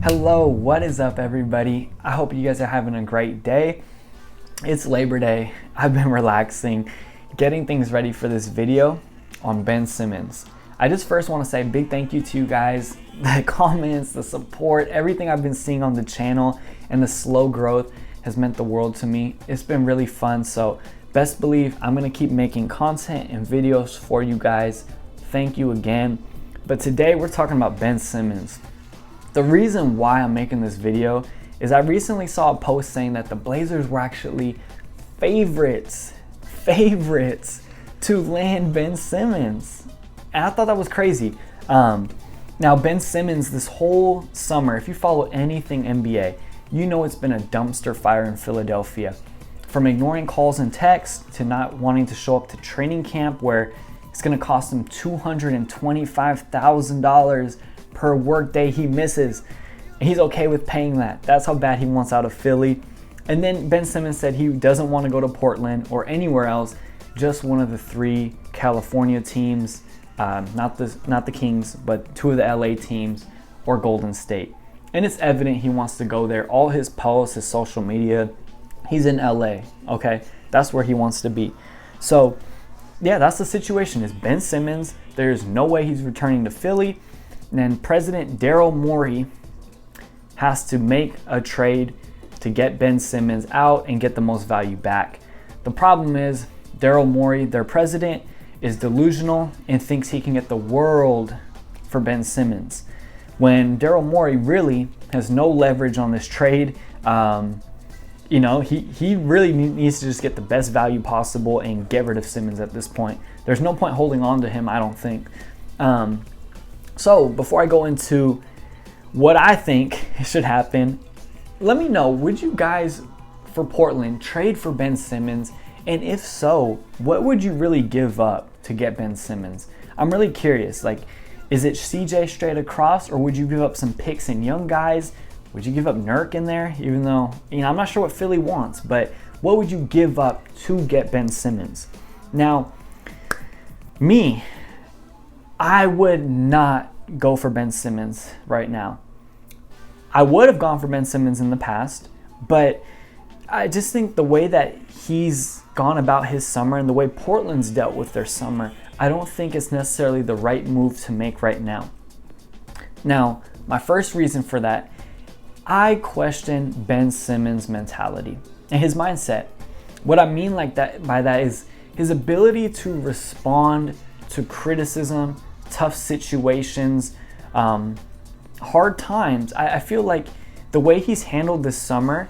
Hello, what is up everybody? I hope you guys are having a great day. It's Labor Day. I've been relaxing, getting things ready for this video on Ben Simmons. I just first want to say a big thank you to you guys. The comments, the support, everything I've been seeing on the channel and the slow growth has meant the world to me. It's been really fun, so best believe I'm going to keep making content and videos for you guys. Thank you again. But today we're talking about Ben Simmons. The reason why I'm making this video is I recently saw a post saying that the Blazers were actually favorites to land Ben Simmons. And I thought that was crazy. Now Ben Simmons, this whole summer, if you follow anything NBA, you know it's been a dumpster fire in Philadelphia. From ignoring calls and texts to not wanting to show up to training camp where it's gonna cost him $225,000 per work day he misses. He's okay with paying that. That's how bad he wants out of Philly. And then Ben Simmons said he doesn't want to go to Portland or anywhere else, just one of the three California teams, not the Kings, but two of the LA teams or Golden State. And it's evident he wants to go there. All his posts, his social media, he's in LA, okay? That's where he wants to be. So yeah, that's the situation is Ben Simmons. There's no way he's returning to Philly. And then President Daryl Morey has to make a trade to get Ben Simmons out and get the most value back. The problem is Daryl Morey, their president, is delusional and thinks he can get the world for Ben Simmons, when Daryl Morey really has no leverage on this trade. He really needs to just get the best value possible and get rid of Simmons at this point. There's no point holding on to him, I don't think. So before I go into what I think should happen, let me know, would you guys for Portland trade for Ben Simmons? And if so, what would you really give up to get Ben Simmons? I'm really curious. Like, is it CJ straight across, or would you give up some picks and young guys? Would you give up Nurk in there? Even though, I'm not sure what Philly wants, but what would you give up to get Ben Simmons? Now, I would not go for Ben Simmons right now. I would have gone for Ben Simmons in the past, but I just think the way that he's gone about his summer and the way Portland's dealt with their summer, I don't think it's necessarily the right move to make right now. Now, my first reason for that, I question Ben Simmons' mentality and his mindset. What I mean by that is his ability to respond to criticism, tough situations, hard times. I feel like the way he's handled this summer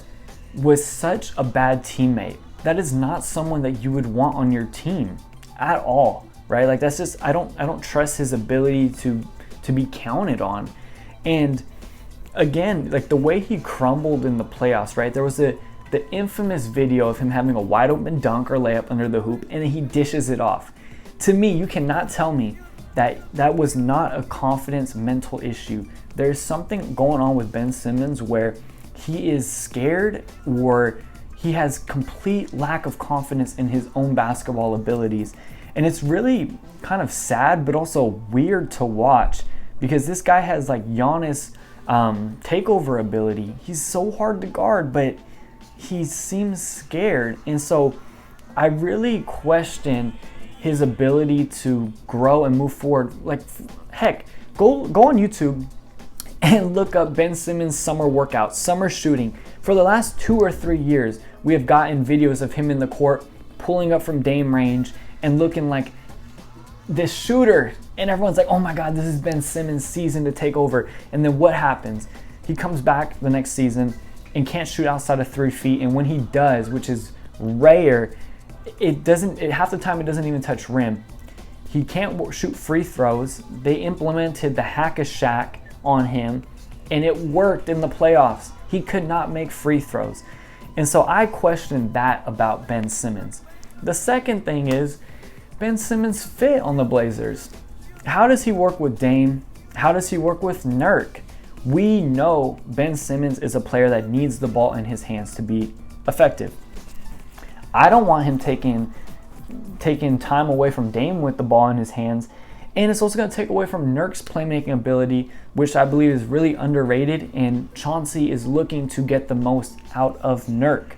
was such a bad teammate. That is not someone that you would want on your team at all, right? Like that's just, I don't trust his ability to be counted on. And again, like the way he crumbled in the playoffs, right? There was the infamous video of him having a wide open dunk or layup under the hoop, and then he dishes it off. To me, you cannot tell me that was not a confidence mental issue. There's something going on with Ben Simmons where he is scared or he has complete lack of confidence in his own basketball abilities. And it's really kind of sad, but also weird to watch because this guy has like Giannis takeover ability. He's so hard to guard, but he seems scared. And so I really question his ability to grow and move forward. Like, heck, go on YouTube and look up Ben Simmons' summer workouts, summer shooting. For the last 2 or 3 years, we have gotten videos of him in the court pulling up from Dame range and looking like this shooter. And everyone's like, oh my God, this is Ben Simmons' season to take over. And then what happens? He comes back the next season and can't shoot outside of 3 feet. And when he does, which is rare, half the time it doesn't even touch rim. He can't shoot free throws. They implemented the hack-a-shack on him and it worked in the playoffs. He could not make free throws. And so I question that about Ben Simmons. The second thing is Ben Simmons fit on the Blazers. How does he work with Dame? How does he work with Nurk? We know Ben Simmons is a player that needs the ball in his hands to be effective. I don't want him taking time away from Dame with the ball in his hands And it's also going to take away from Nurk's playmaking ability, which I believe is really underrated, and Chauncey is looking to get the most out of Nurk.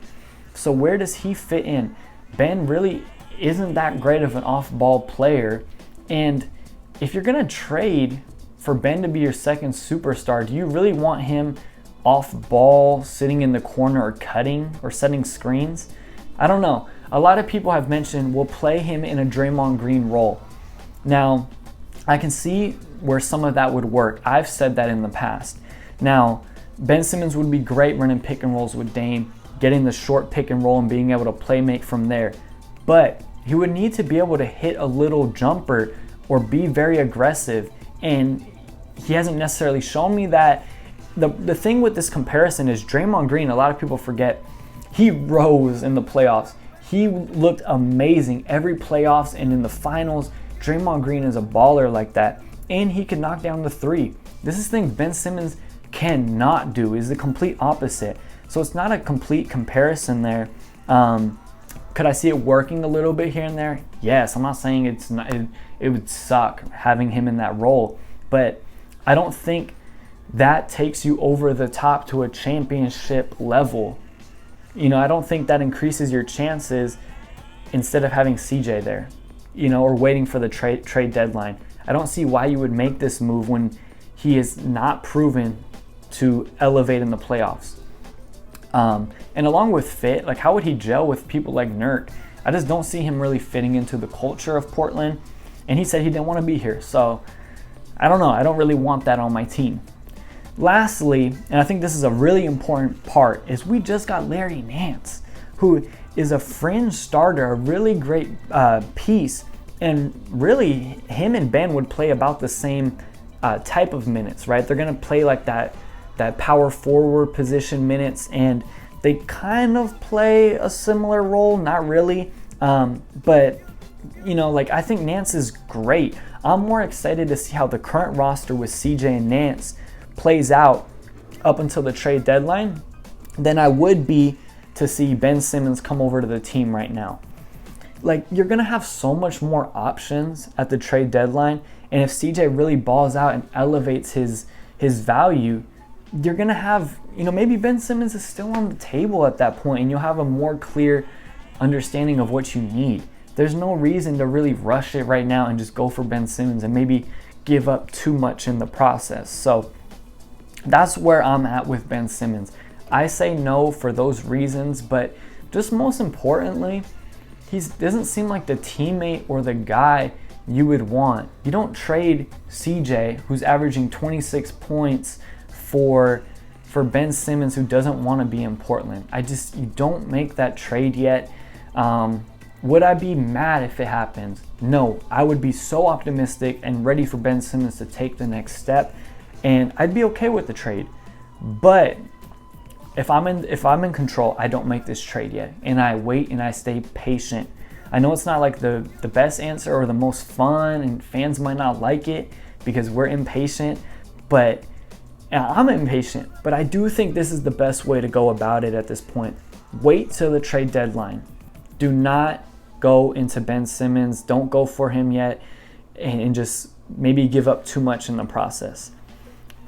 So where does he fit in? Ben really isn't that great of an off-ball player, and if you're going to trade for Ben to be your second superstar, do you really want him off-ball, sitting in the corner or cutting or setting screens? I don't know. A lot of people have mentioned we'll play him in a Draymond Green role. Now, I can see where some of that would work. I've said that in the past. Now, Ben Simmons would be great running pick and rolls with Dame, getting the short pick and roll and being able to play make from there. But he would need to be able to hit a little jumper or be very aggressive, and he hasn't necessarily shown me that. The thing with this comparison is Draymond Green, a lot of people forget, he rose in the playoffs. He looked amazing every playoffs and in the finals. Draymond Green is a baller like that, and he can knock down the three. This is things Ben Simmons cannot do. Is the complete opposite. So it's not a complete comparison there. Could I see it working a little bit here and there? Yes. I'm not saying it's not. It would suck having him in that role, but I don't think that takes you over the top to a championship level. I don't think that increases your chances instead of having CJ there, or waiting for the trade deadline. I don't see why you would make this move when he is not proven to elevate in the playoffs. And along with fit, like how would he gel with people like Nurk? I just don't see him really fitting into the culture of Portland. And he said he didn't want to be here. So I don't know. I don't really want that on my team. Lastly, and I think this is a really important part, is we just got Larry Nance, who is a fringe starter, a really great piece. And really, him and Ben would play about the same type of minutes, right? They're going to play like that power forward position minutes, and they kind of play a similar role, not really. But, I think Nance is great. I'm more excited to see how the current roster with CJ and Nance plays out up until the trade deadline than I would be to see Ben Simmons come over to the team right now. Like, you're going to have so much more options at the trade deadline, and if CJ really balls out and elevates his value, you're going to have, maybe Ben Simmons is still on the table at that point, and you'll have a more clear understanding of what you need. There's no reason to really rush it right now and just go for Ben Simmons and maybe give up too much in the process. So that's where I'm at with Ben Simmons. I say no for those reasons, but just most importantly, he doesn't seem like the teammate or the guy you would want. You don't trade CJ, who's averaging 26 points, for Ben Simmons, who doesn't want to be in Portland. You don't make that trade yet. Would I be mad if it happens? No, I would be so optimistic and ready for Ben Simmons to take the next step, and I'd be okay with the trade. But if I'm in control, I don't make this trade yet, and I wait and I stay patient. I know it's not like the best answer or the most fun, and fans might not like it because we're impatient, but I'm impatient. But I do think this is the best way to go about it at this point. Wait till the trade deadline. Do not go into Ben Simmons. Don't go for him yet, and just maybe give up too much in the process.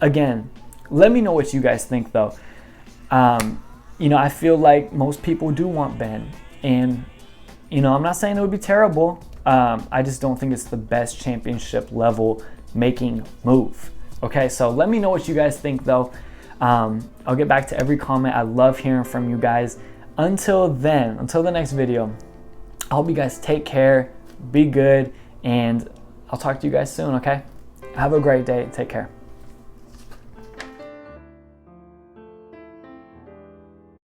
Again, let me know what you guys think though. I feel like most people do want Ben, and I'm not saying it would be terrible. I just don't think it's the best championship level making move. Okay, so let me know what you guys think though. I'll get back to every comment. I love hearing from you guys. Until the next video, I hope you guys take care, be good, and I'll talk to you guys soon, okay? Have a great day. Take care.